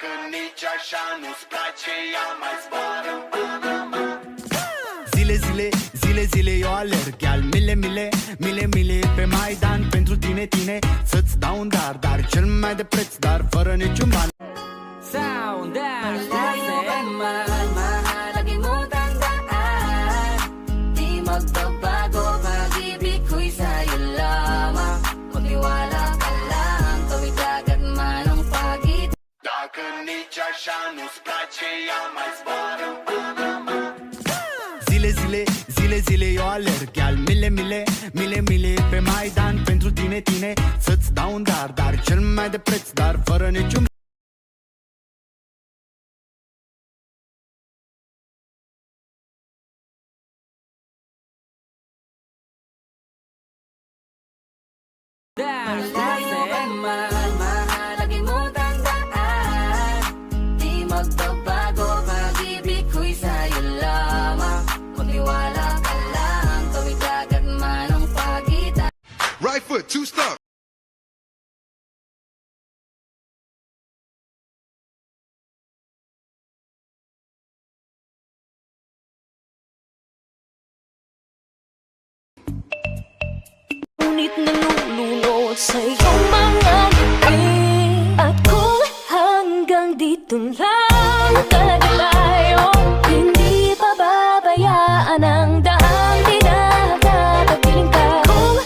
Dacă nici așa nu-ți place, ea mai zboară în Panama. Zile, zile, zile, zile eu alerg, iar mile, mile, mile, mile pe Maidan. Pentru tine, tine, să-ți dau un dar cel mai de preț, dar fără niciun ban. Sound dance, mahalaga mo tandaan. Di magbabago, pag-ibig ko'y sa'yo lamang. Magtiwala ka lang, tawid agad man ang pagitan. Dacă nici așa nu-ți place, ea mai zboară în Panama. Zile, zile, zile, zile eu alerg, iar mile, mile, mile, mile pe Maidan. Pentru tine, tine, să-ți dau un dar cel mai de preț, dar fără niciun. Dance, mahalaga mo tandaan. Di magbabago, pag-ibig ko'y sa'yo lamang. Magtiwala ka lang, tawid agad man ang pagitan. Right foot, two stump. Ngunit nalulunod sa iyong